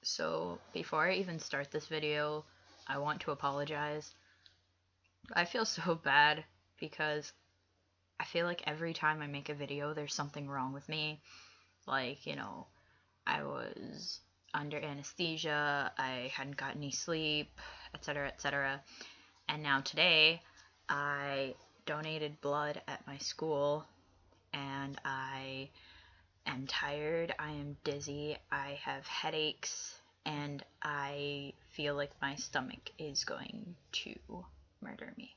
So before I even start this video, I want to apologize. I feel so bad because I feel like every time I make a video, there's something wrong with me. Like, I was under anesthesia, I hadn't got any sleep, etc., etc. And now today, I donated blood at my school, and I am tired, I am dizzy, I have headaches, and I feel like my stomach is going to murder me.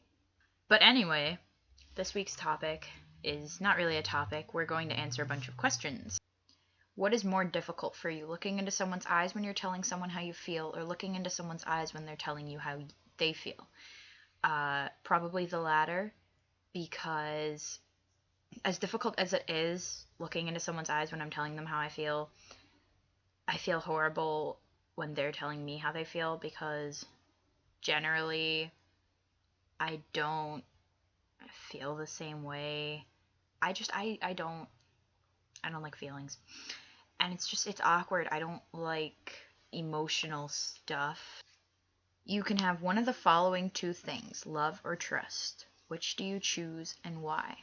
But anyway, this week's topic is not really a topic. We're going to answer a bunch of questions. What is more difficult for you, looking into someone's eyes when you're telling someone how you feel, or looking into someone's eyes when they're telling you how they feel? Probably the latter, because as difficult as it is looking into someone's eyes when I'm telling them how I feel horrible when they're telling me how they feel, because generally I don't feel the same way. I don't like feelings. And it's awkward. I don't like emotional stuff. You can have one of the following two things, love or trust. Which do you choose and why?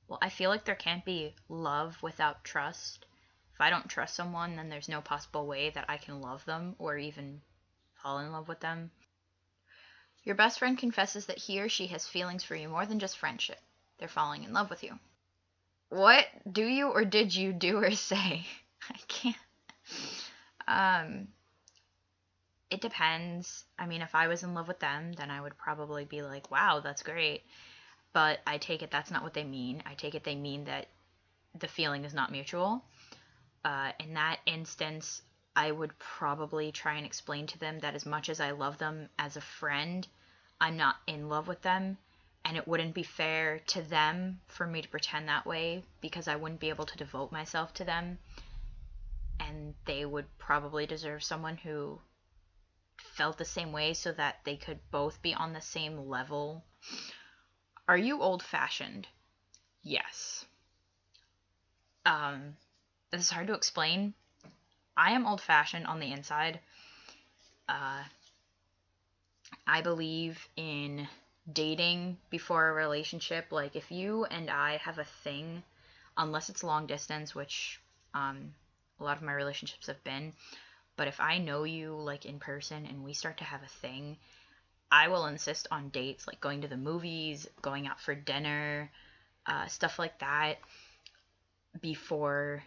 Well, I feel like there can't be love without trust. If I don't trust someone, then there's no possible way that I can love them or even fall in love with them. Your best friend confesses that he or she has feelings for you more than just friendship. They're falling in love with you. What do you or did you do or say? I can't. It depends. I mean, if I was in love with them, then I would probably be like, wow, that's great. But I take it that's not what they mean. I take it they mean that the feeling is not mutual. In that instance, I would probably try and explain to them that as much as I love them as a friend, I'm not in love with them, and it wouldn't be fair to them for me to pretend that way, because I wouldn't be able to devote myself to them, and they would probably deserve someone who felt the same way so that they could both be on the same level. Are you old-fashioned? Yes. This is hard to explain. I am old-fashioned on the inside. I believe in dating before a relationship. Like, if you and I have a thing, unless it's long distance, which a lot of my relationships have been, but if I know you, like, in person and we start to have a thing, I will insist on dates, like going to the movies, going out for dinner, stuff like that, before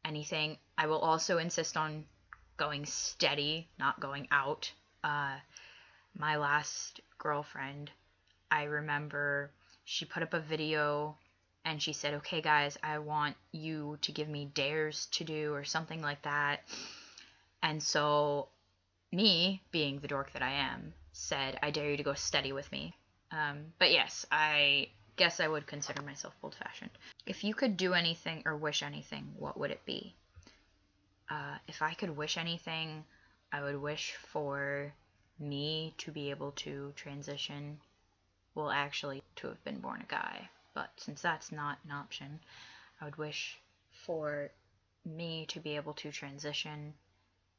anything. I will also insist on going steady, not going out. My last girlfriend, I remember she put up a video and she said, okay, guys, I want you to give me dares to do or something like that. And so, me, being the dork that I am, said, I dare you to go steady with me. But yes, I guess I would consider myself old-fashioned. If you could do anything or wish anything, what would it be? If I could wish anything, I would wish for me to be able to transition. Well, actually, to have been born a guy. But since that's not an option, I would wish for me to be able to transition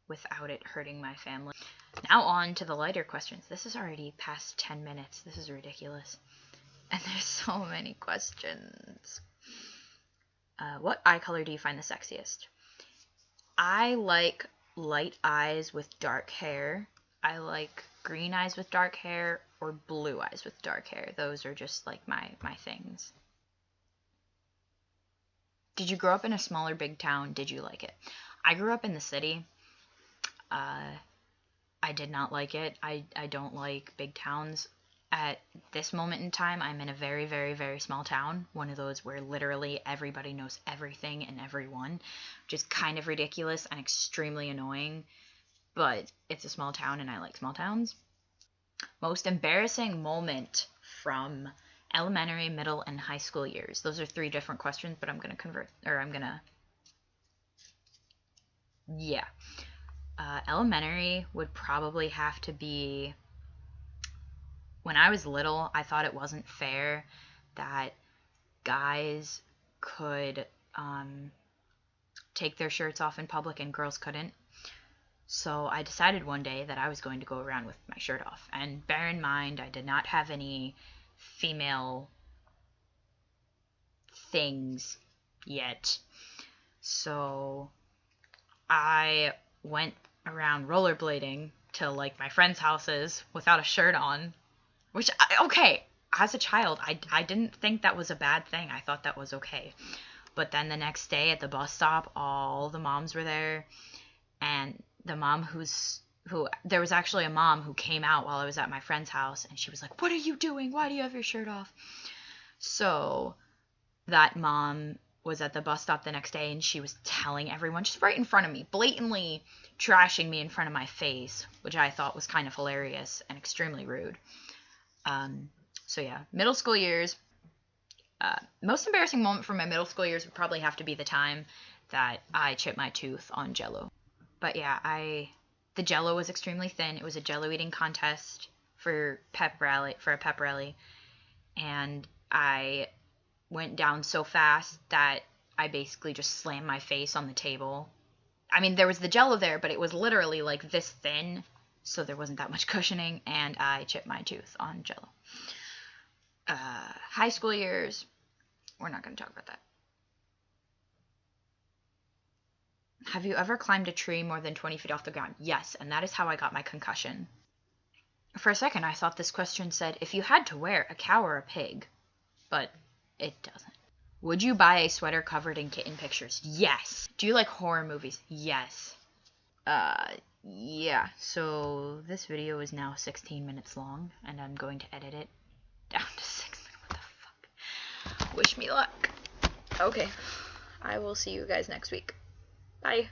without it hurting my family. Now on to the lighter questions. This is already past 10 minutes. This is ridiculous. And there's so many questions. What eye color do you find the sexiest? I like light eyes with dark hair. I like green eyes with dark hair or blue eyes with dark hair. Those are just like my things. Did you grow up in a small or big town? Did you like it? I grew up in the city. I did not like it. I don't like big towns. At this moment in time, I'm in a very, very, very small town. One of those where literally everybody knows everything and everyone, which is kind of ridiculous and extremely annoying. But it's a small town and I like small towns. Most embarrassing moment from elementary, middle, and high school years. Those are 3 different questions, but I'm going to yeah. Elementary would probably have to be when I was little. I thought it wasn't fair that guys could take their shirts off in public and girls couldn't. So I decided one day that I was going to go around with my shirt off. And bear in mind, I did not have any female things yet. So I went around rollerblading to like my friends' houses without a shirt on, which, okay, as a child, I didn't think that was a bad thing. I thought that was okay. But then the next day at the bus stop, all the moms were there, and the mom who there was actually a mom who came out while I was at my friend's house, and she was like, "What are you doing? Why do you have your shirt off?" So that mom was at the bus stop the next day, and she was telling everyone, just right in front of me, blatantly trashing me in front of my face, which I thought was kind of hilarious and extremely rude. So yeah, middle school years. Most embarrassing moment from my middle school years would probably have to be the time that I chipped my tooth on Jell-O. But yeah, the Jell-O was extremely thin. It was a Jell-O eating contest for a pep rally, and I went down so fast that I basically just slammed my face on the table. I mean, there was the Jell-O there, but it was literally like this thin, so there wasn't that much cushioning, and I chipped my tooth on Jell-O. High school years, we're not going to talk about that. Have you ever climbed a tree more than 20 feet off the ground? Yes, and that is how I got my concussion. For a second, I thought this question said if you had to wear a cow or a pig, but it doesn't. Would you buy a sweater covered in kitten pictures? Yes. Do you like horror movies? Yes. Yeah. So this video is now 16 minutes long, and I'm going to edit it down to 6 minutes. What the fuck? Wish me luck. Okay. I will see you guys next week. Bye.